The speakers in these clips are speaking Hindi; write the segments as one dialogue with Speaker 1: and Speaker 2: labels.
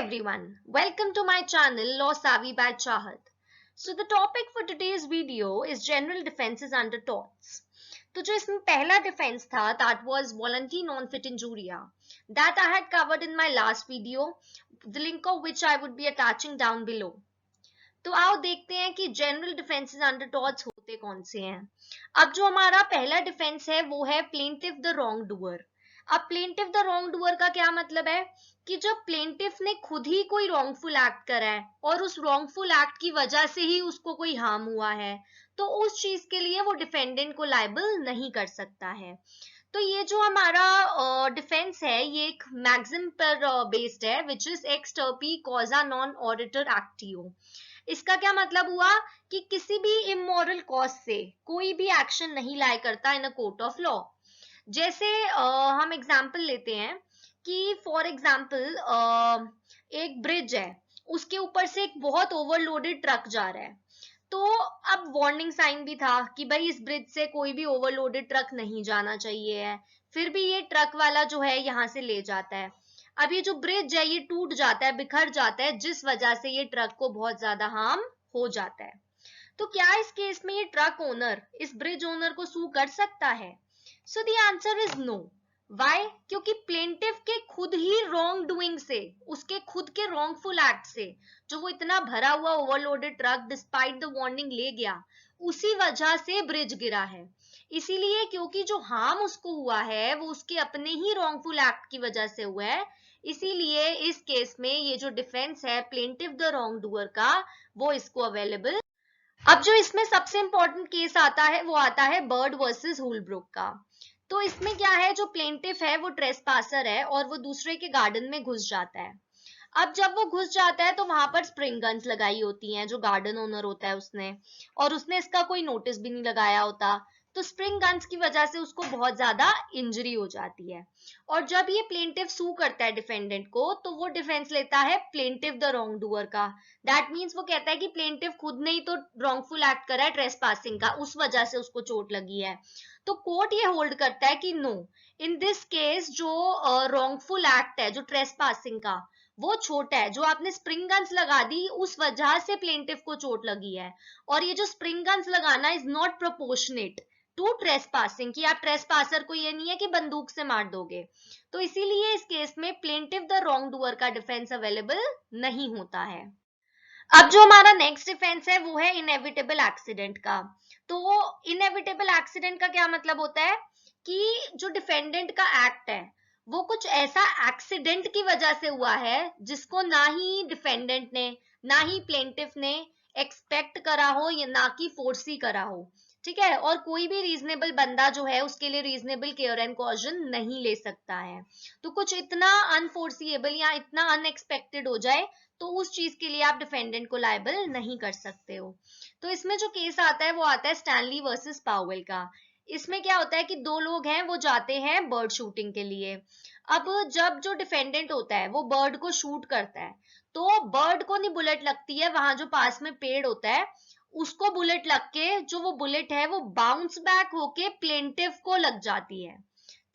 Speaker 1: everyone, welcome to my channel Law Savvy by Chahat. So the topic for today's video is general defenses under torts. तो जो इसमें पहला defense था that was voluntary non-fit injuria that I had covered in my last video, the link of which I would be attaching down below. तो आओ देखते हैं कि जनरल डिफेंसेस अंडर टॉर्ट्स होते कौन से हैं। अब जो हमारा पहला डिफेंस है वो है प्लेंटिफ द रॉन्ग डूअर। अब प्लेंटिफ द रॉन्ग डूअर का क्या मतलब है कि जब प्लेंटिफ ने खुद ही कोई रॉन्गफुल एक्ट करा है और उस रॉन्गफुल एक्ट की वजह से ही उसको कोई हार्म हुआ है तो उस चीज के लिए वो डिफेंडेंट को लायबल नहीं कर सकता है। तो ये जो हमारा डिफेंस है ये एक मैक्सिम पर बेस्ड है which is ex turpi causa non oritur actio. इसका क्या मतलब हुआ कि किसी भी इमोरल कॉज से कोई भी एक्शन नहीं लाया करता इन अ कोर्ट ऑफ लॉ। जैसे हम एग्जांपल लेते हैं कि फॉर एग्जांपल एक ब्रिज है, उसके ऊपर से एक बहुत ओवरलोडेड ट्रक जा रहा है। तो अब वार्निंग साइन भी था कि भाई इस ब्रिज से कोई भी ओवरलोडेड ट्रक नहीं जाना चाहिए है, फिर भी ये ट्रक वाला जो है यहाँ से ले जाता है। अब ये जो ब्रिज है ये टूट जाता है, बिखर जाता है, जिस वजह से ये ट्रक को बहुत ज्यादा हार्म हो जाता है। तो क्या इस केस में ये ट्रक ओनर इस ब्रिज ओनर को सू कर सकता है? So the answer is no. Why? क्योंकि प्लेंटिफ के खुद ही रॉन्ग डूइंग से, उसके खुद के रॉन्गफुल एक्ट से जो वो इतना भरा हुआ overloaded truck despite the warning ले गया, उसी वजह से ब्रिज गिरा है। इसीलिए क्योंकि जो हार्म उसको हुआ है वो उसके अपने ही रॉन्गफुल एक्ट की वजह से हुआ है, इसीलिए इस केस में ये जो डिफेंस है प्लेंटिफ द रॉन्ग डूअर का वो इसको अवेलेबल। अब जो इसमें सबसे इंपॉर्टेंट केस आता है वो आता है बर्ड वर्सेस होलब्रुक का। तो इसमें क्या है, जो प्लेंटिफ है वो ट्रेसपासर है और वो दूसरे के गार्डन में घुस जाता है। अब जब वो घुस जाता है तो वहां पर स्प्रिंग गन्स लगाई होती हैं जो गार्डन ओनर होता है उसने, और उसने इसका कोई नोटिस भी नहीं लगाया होता। तो स्प्रिंग गन्स की वजह से उसको बहुत ज्यादा इंजरी हो जाती है। और जब ये प्लेंटिफ सू करता है डिफेंडेंट को तो वो डिफेंस लेता है प्लेंटिफ द रॉन्ग डूअर का। दैट मीन्स वो कहता है कि प्लेंटिफ खुद ने ही तो रॉन्गफुल एक्ट करा है ट्रेसपासिंग का, उस वजह से उसको चोट लगी है। तो कोर्ट ये होल्ड करता है कि नो, इन दिस केस जो रॉन्गफुल एक्ट है जो ट्रेसपासिंग का वो छोटा है, जो आपने स्प्रिंग गन्स लगा दी उस वजह से प्लेंटिफ को चोट लगी है। और ये जो स्प्रिंग गन्स लगाना is not proportionate to trespassing, कि आप ट्रेसपासर को ये नहीं है कि बंदूक से मार दोगे। तो इसीलिए इस केस में प्लेंटिफ द रॉन्ग डूअर का डिफेंस अवेलेबल नहीं होता है। अब जो हमारा नेक्स्ट डिफेंस है वो है इनएविटेबल एक्सीडेंट का। तो इनएविटेबल एक्सीडेंट का क्या मतलब होता है कि जो डिफेंडेंट का एक्ट है वो कुछ ऐसा एक्सीडेंट की वजह से हुआ है जिसको ना ही डिफेंडेंट ने ना ही प्लेंटिफ ने एक्सपेक्ट करा हो या ना कि फोर्सी करा हो। ठीक है, और कोई भी रीजनेबल बंदा जो है उसके लिए रीजनेबल केयर एंड कॉशन नहीं ले सकता है। तो कुछ इतना अनफोर्सिएबल या इतना अनएक्सपेक्टेड हो जाए तो उस चीज के लिए आप डिफेंडेंट को लायबल नहीं कर सकते हो। तो इसमें जो केस आता है वो आता है स्टैनली वर्सेस पावेल का। इसमें क्या होता है कि दो लोग हैं वो जाते हैं बर्ड शूटिंग के लिए। अब जब जो डिफेंडेंट होता है वो बर्ड को शूट करता है तो बर्ड को नहीं बुलेट लगती है, वहां जो पास में पेड़ होता है उसको बुलेट लग के जो वो बुलेट है वो बाउंस बैक होके प्लेंटिफ को लग जाती है।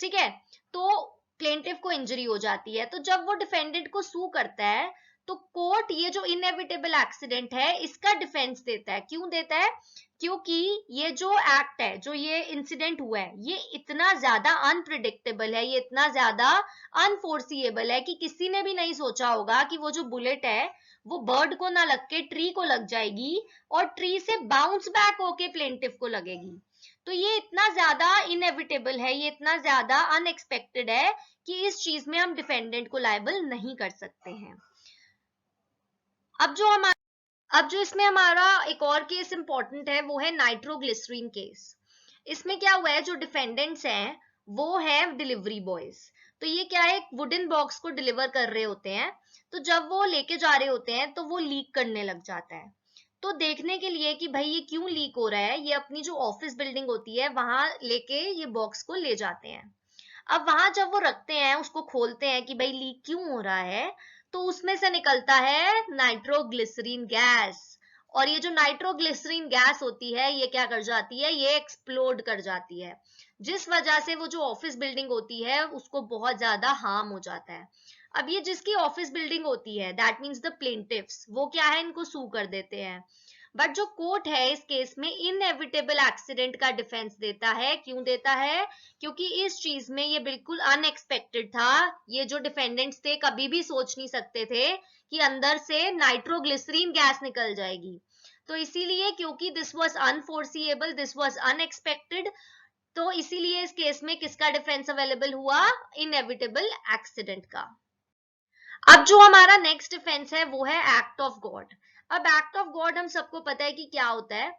Speaker 1: ठीक है, तो प्लेंटिफ को इंजरी हो जाती है। तो जब वो डिफेंडेंट को सू करता है तो कोर्ट ये जो इनएविटेबल एक्सीडेंट है इसका डिफेंस देता है। क्यों देता है? क्योंकि ये जो एक्ट है, जो ये इंसिडेंट हुआ है, ये इतना ज्यादा अनप्रिडिक्टेबल है, ये इतना ज्यादा अनफोर्सिएबल है कि किसी ने भी नहीं सोचा होगा कि वो जो बुलेट है वो बर्ड को ना लग के ट्री को लग जाएगी और ट्री से बाउंस बैक होके प्लेंटिफ को लगेगी। तो ये इतना ज्यादा इनएविटेबल है, ये इतना ज्यादा अनएक्सपेक्टेड है कि इस चीज में हम डिफेंडेंट को लायबल नहीं कर सकते हैं। अब जो इसमें हमारा एक और केस इंपॉर्टेंट है वो है नाइट्रोग्लिसरीन केस। इसमें क्या हुआ है, जो डिफेंडेंट्स हैं वो है डिलीवरी बॉयज। तो ये क्या है, एक वुडन बॉक्स को डिलीवर कर रहे होते हैं। तो जब वो लेके जा रहे होते हैं तो वो लीक करने लग जाता है। तो देखने के लिए कि भाई ये क्यों लीक हो रहा है, ये अपनी जो ऑफिस बिल्डिंग होती है वहां लेके ये बॉक्स को ले जाते हैं। अब वहां जब वो रखते हैं, उसको खोलते हैं कि भाई लीक क्यों हो रहा है, तो उसमें से निकलता है नाइट्रोग्लिसरीन गैस। और ये जो नाइट्रोग्लिसरीन गैस होती है ये क्या कर जाती है, ये एक्सप्लोड कर जाती है, जिस वजह से वो जो ऑफिस बिल्डिंग होती है उसको बहुत ज्यादा हार्म हो जाता है। अब ये जिसकी ऑफिस बिल्डिंग होती है, दैट मीन्स द प्लेंटिफ्स, वो क्या है, इनको सू कर देते हैं। बट जो कोर्ट है इस केस में इनएविटेबल एक्सीडेंट का डिफेंस देता है। क्यों देता है? क्योंकि इस चीज में ये बिल्कुल अनएक्सपेक्टेड था। ये जो डिफेंडेंट्स थे कभी भी सोच नहीं सकते थे कि अंदर से नाइट्रोग्लिसरीन गैस निकल जाएगी। तो इसीलिए, क्योंकि this was unforeseeable, this was unexpected, तो इसीलिए इस केस में किसका डिफेंस अवेलेबल हुआ? इनएविटेबल एक्सीडेंट का। अब जो हमारा नेक्स्ट डिफेंस है वो है एक्ट ऑफ गॉड। अब एक्ट ऑफ गॉड हम सबको पता है कि क्या होता है,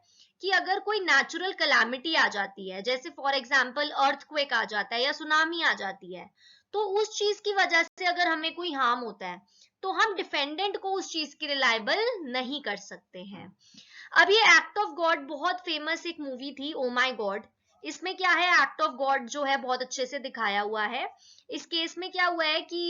Speaker 1: कि अगर कोई नेचुरल कैलामिटी आ जाती है, जैसे फॉर एग्जांपल अर्थक्वेक आ जाता है या सुनामी आ जाती है, तो उस चीज की वजह से अगर हमें कोई हार्म होता है तो हम डिफेंडेंट को उस चीज के लिए लायबल नहीं कर सकते हैं। अब ये एक्ट ऑफ गॉड बहुत फेमस एक मूवी थी, ओ माय गॉड। इसमें क्या है, एक्ट ऑफ गॉड जो है बहुत अच्छे से दिखाया हुआ है। इस केस में क्या हुआ है कि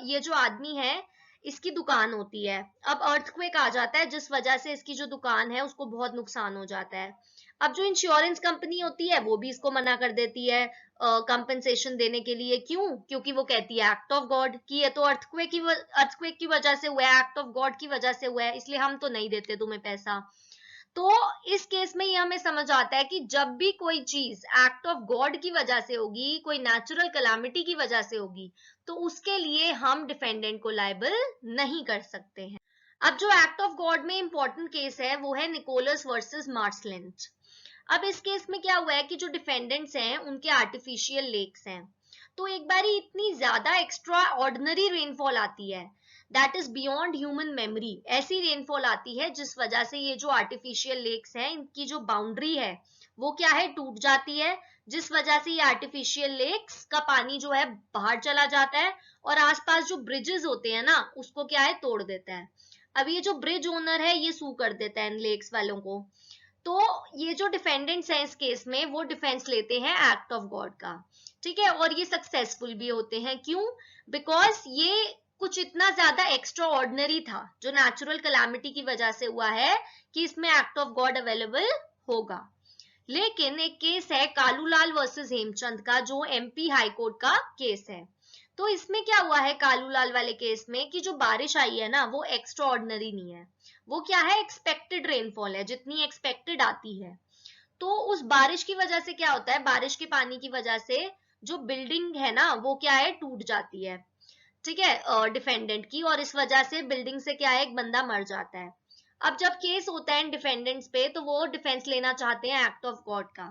Speaker 1: ये जो आदमी है इसकी दुकान होती है, अब अर्थक्वेक आ जाता है जिस वजह से इसकी जो दुकान है उसको बहुत नुकसान हो जाता है। अब जो इंश्योरेंस कंपनी होती है वो भी इसको मना कर देती है कंपनसेशन देने के लिए। क्यों? क्योंकि वो कहती है एक्ट ऑफ गॉड कि ये तो अर्थक्वेक की वजह से हुआ है, एक्ट ऑफ गॉड की वजह से हुआ है, इसलिए हम तो नहीं देते तुम्हें पैसा। तो इस केस में ये हमें समझ आता है कि जब भी कोई चीज एक्ट ऑफ गॉड की वजह से होगी, कोई नेचुरल कैलामिटी की वजह से होगी, तो उसके लिए हम डिफेंडेंट को लायबल नहीं कर सकते हैं। अब जो एक्ट ऑफ गॉड में इंपॉर्टेंट केस है वो है निकोलस वर्सेस मार्सलेंट। अब इस केस में क्या हुआ है कि जो डिफेंडेंट्स हैं उनके आर्टिफिशियल लेक्स हैं, तो एक बारी इतनी ज्यादा एक्स्ट्रा ऑर्डिनरी रेनफॉल आती है, that is beyond human memory. ऐसी रेनफॉल आती है जिस वजह से ये जो आर्टिफिशियल लेक्स हैं इनकी जो बाउंड्री है वो क्या है, टूट जाती है, जिस वजह से ये आर्टिफिशियल लेक्स का पानी जो है बाहर चला जाता है और आसपास जो ब्रिजेस होते हैं ना उसको क्या है, तोड़ देता है। अब ये जो ब्रिज ओनर है ये सू कर देता है इन लेक्स वालों को। तो ये जो डिफेंडेंट्स हैं इस केस में वो डिफेंस लेते हैं एक्ट ऑफ गॉड का, ठीक है, और ये सक्सेसफुल भी होते हैं। क्यों? बिकॉज ये कुछ इतना ज्यादा एक्स्ट्रा ऑर्डिनरी था जो नेचुरल कैलामिटी की वजह से हुआ है कि इसमें एक्ट ऑफ गॉड अवेलेबल होगा। लेकिन एक केस है कालूलाल वर्सेस हेमचंद का, जो एमपी हाई कोर्ट का केस है। तो इसमें क्या हुआ है कालूलाल वाले केस में, कि जो बारिश आई है ना वो एक्स्ट्रा ऑर्डिनरी नहीं है, वो क्या है, एक्सपेक्टेड रेनफॉल है, जितनी एक्सपेक्टेड आती है। तो उस बारिश की वजह से क्या होता है, बारिश के पानी की वजह से जो बिल्डिंग है ना वो क्या है, टूट जाती है, ठीक है, डिफेंडेंट की, और इस वजह से बिल्डिंग से क्या है, एक बंदा मर जाता है। अब जब केस होता है इन डिफेंडेंट्स पे तो वो डिफेंस लेना चाहते हैं एक्ट ऑफ गॉड का,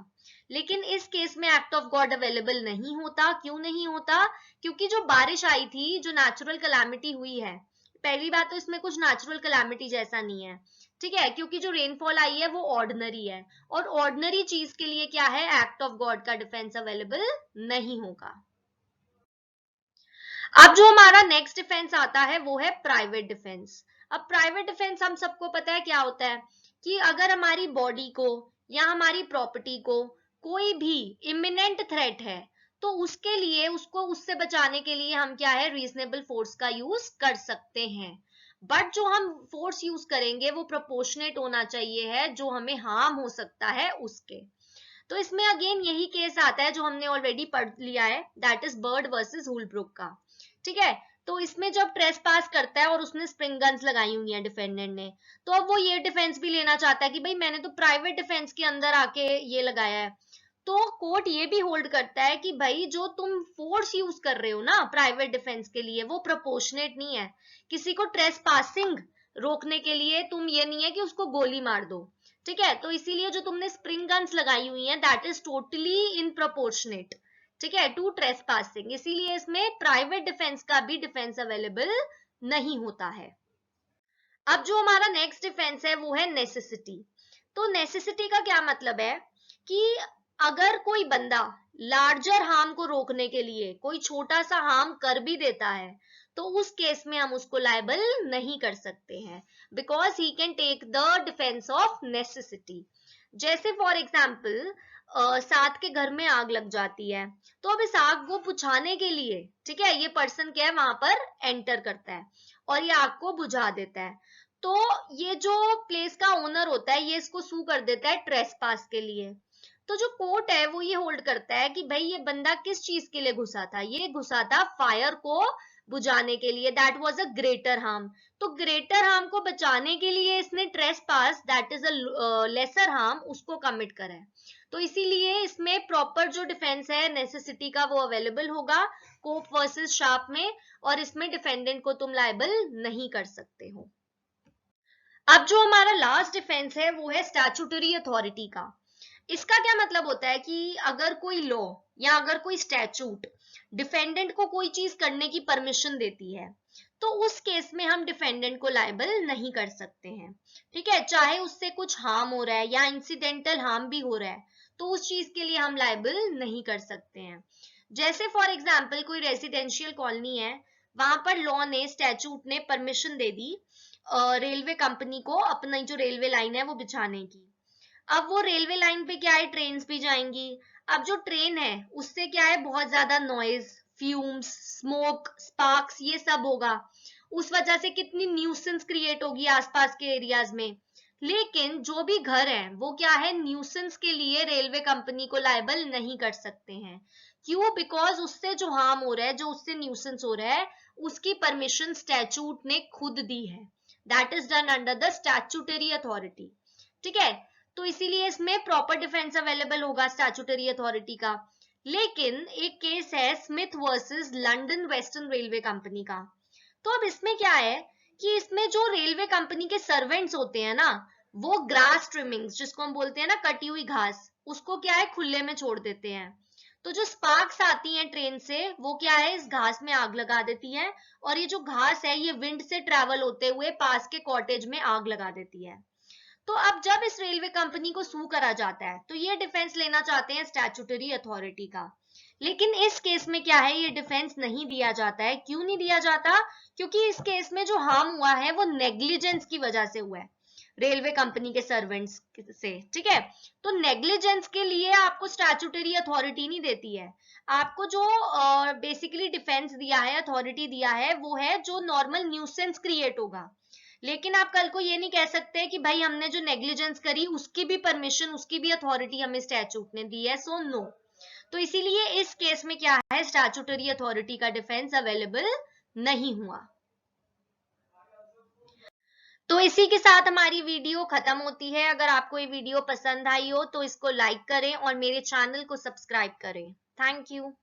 Speaker 1: लेकिन इस केस में एक्ट ऑफ गॉड अवेलेबल नहीं होता। क्यों नहीं होता? क्योंकि जो बारिश आई थी, जो नेचुरल कैलामिटी हुई है, पहली बात तो इसमें कुछ नेचुरल कैलामिटी जैसा नहीं है, ठीक है, क्योंकि जो रेनफॉल आई है वो ऑर्डिनरी है, और ऑर्डिनरी चीज के लिए क्या है, एक्ट ऑफ गॉड का डिफेंस अवेलेबल नहीं होगा। अब जो हमारा नेक्स्ट डिफेंस आता है वो है प्राइवेट डिफेंस। अब प्राइवेट डिफेंस हम सबको पता है क्या होता है, कि अगर हमारी बॉडी को या हमारी प्रॉपर्टी को कोई भी इमिनेंट थ्रेट है तो उसके लिए, उसको उससे बचाने के लिए हम क्या है, रीजनेबल फोर्स का यूज कर सकते हैं। बट जो हम फोर्स यूज करेंगे वो प्रोपोर्शनेट होना चाहिए है जो हमें हार्म हो सकता है उसके। तो इसमें अगेन यही केस आता है जो हमने ऑलरेडी पढ़ लिया है, दैट इज बर्ड वर्सेस हुलब्रुक का, ठीक है। तो इसमें जब ट्रेस पास करता है और उसने स्प्रिंग गन्स लगाई हुई है डिफेंडेंट ने, तो अब वो ये डिफेंस भी लेना चाहता है कि भाई मैंने तो प्राइवेट डिफेंस के अंदर आके ये लगाया है। तो कोर्ट ये भी होल्ड करता है कि भाई जो तुम फोर्स यूज कर रहे हो ना प्राइवेट डिफेंस के लिए वो प्रोपोर्शनेट नहीं है। किसी को ट्रेस पासिंग रोकने के लिए तुम ये नहीं है कि उसको गोली मार दो, ठीक है, तो इसीलिए जो तुमने स्प्रिंग गन्स लगाई हुई हैं that is totally in proportionate, ठीक है, टू ट्रेस पासिंग, इसीलिए इसमें प्राइवेट डिफेंस का भी डिफेंस अवेलेबल नहीं होता है। अब जो हमारा नेक्स्ट डिफेंस है वो है नेसेसिटी। तो नेसेसिटी का क्या मतलब है, कि अगर कोई बंदा लार्जर हार्म को रोकने के लिए कोई छोटा सा हार्म कर भी देता है तो उस केस में हम उसको लायबल नहीं कर सकते हैं, because he can take the defence of necessity. जैसे फॉर एग्जाम्पल साथ के घर में आग लग जाती है, तो अब इस आग को बुझाने के लिए, ठीक है, ये पर्सन क्या है वहां पर एंटर करता है और ये आग को बुझा देता है। तो ये जो प्लेस का ओनर होता है ये इसको सू कर देता है ट्रेसपास के लिए। तो जो कोर्ट है वो ये होल्ड करता है कि भाई ये बंदा किस चीज के लिए घुसा था, ये घुसा था फायर को बुझाने के लिए, that was a greater harm. तो ग्रेटर हार्म को बचाने के लिए इसने trespass, that is a lesser harm, उसको कमिट करा है। तो इसीलिए इसमें प्रॉपर जो डिफेंस है नेसेसिटी का वो अवेलेबल होगा कोप वर्सेस शार्प में, और इसमें डिफेंडेंट को तुम लायबल नहीं कर सकते हो। अब जो हमारा लास्ट डिफेंस है वो है स्टैट्यूटरी अथॉरिटी का। इसका क्या मतलब होता है कि अगर कोई लॉ या अगर कोई स्टैट्यूट डिफेंडेंट को कोई चीज करने की परमिशन देती है, तो उस केस में हम डिफेंडेंट को लायबल नहीं कर सकते हैं। ठीक है, चाहे उससे कुछ हार्म हो रहा है या इंसिडेंटल हार्म भी हो रहा है, तो उस चीज के लिए हम लायबल नहीं कर सकते हैं। जैसे फॉर एग्जाम्पल कोई रेसिडेंशियल कॉलोनी है, वहां पर लॉ ने, स्टैट्यूट ने परमिशन दे दी रेलवे कंपनी को अपनी जो रेलवे लाइन है वो बिछाने की। अब वो रेलवे लाइन पे क्या है, ट्रेन भी जाएंगी। अब जो ट्रेन है उससे क्या है, बहुत ज्यादा नॉइज, फ्यूम्स, स्मोक, स्पार्क्स, ये सब होगा। उस वजह से कितनी न्यूसेंस क्रिएट होगी आसपास के एरियाज में। लेकिन जो भी घर है वो क्या है, न्यूसेंस के लिए रेलवे कंपनी को लायबल नहीं कर सकते हैं। क्यों? बिकॉज उससे जो हार्म हो रहा है, जो उससे न्यूसेंस हो रहा है, उसकी परमिशन स्टैट्यूट ने खुद दी है। That is done under the statutory authority. ठीक है, तो इसीलिए इसमें प्रॉपर डिफेंस अवेलेबल होगा स्टैट्यूटरी अथॉरिटी का। लेकिन एक केस है Smith versus London western railway company का। तो अब इसमें क्या है कि इसमें जो रेलवे कंपनी के सर्वेंट्स होते हैं ना, वो ग्रास ट्रिमिंग्स, जिसको हम बोलते हैं ना कटी हुई घास, उसको क्या है, खुले में छोड़ देते हैं। तो जो स्पार्क्स आती हैं ट्रेन से, वो क्या है, इस घास में आग लगा देती है, और ये जो घास है ये विंड से ट्रेवल होते हुए पास के कॉटेज में आग लगा देती है। तो अब जब इस रेलवे कंपनी को सू करा जाता है, तो ये डिफेंस लेना चाहते हैं स्टैट्यूटरी अथॉरिटी का। लेकिन इस केस में क्या है, ये डिफेंस नहीं दिया जाता है। क्यों नहीं दिया जाता? क्योंकि इस केस में जो हार्म हुआ है वो नेग्लिजेंस की वजह से हुआ है, रेलवे कंपनी के सर्वेंट्स से। ठीक है, तो नेग्लिजेंस के लिए आपको स्टैट्यूटरी अथॉरिटी नहीं देती है। आपको जो बेसिकली डिफेंस दिया है, अथॉरिटी दिया है, वो है जो नॉर्मल न्यूसेंस क्रिएट होगा। लेकिन आप कल को ये नहीं कह सकते कि भाई हमने जो नेग्लिजेंस करी उसकी भी परमिशन, उसकी भी अथॉरिटी हमें स्टैट्यूट ने दी है, सो नो। तो इसीलिए इस केस में क्या है, स्टैट्यूटरी अथॉरिटी का डिफेंस अवेलेबल नहीं हुआ। तो इसी के साथ हमारी वीडियो खत्म होती है। अगर आपको ये वीडियो पसंद आई हो तो इसको लाइक करें और मेरे चैनल को सब्सक्राइब करें। Thank you.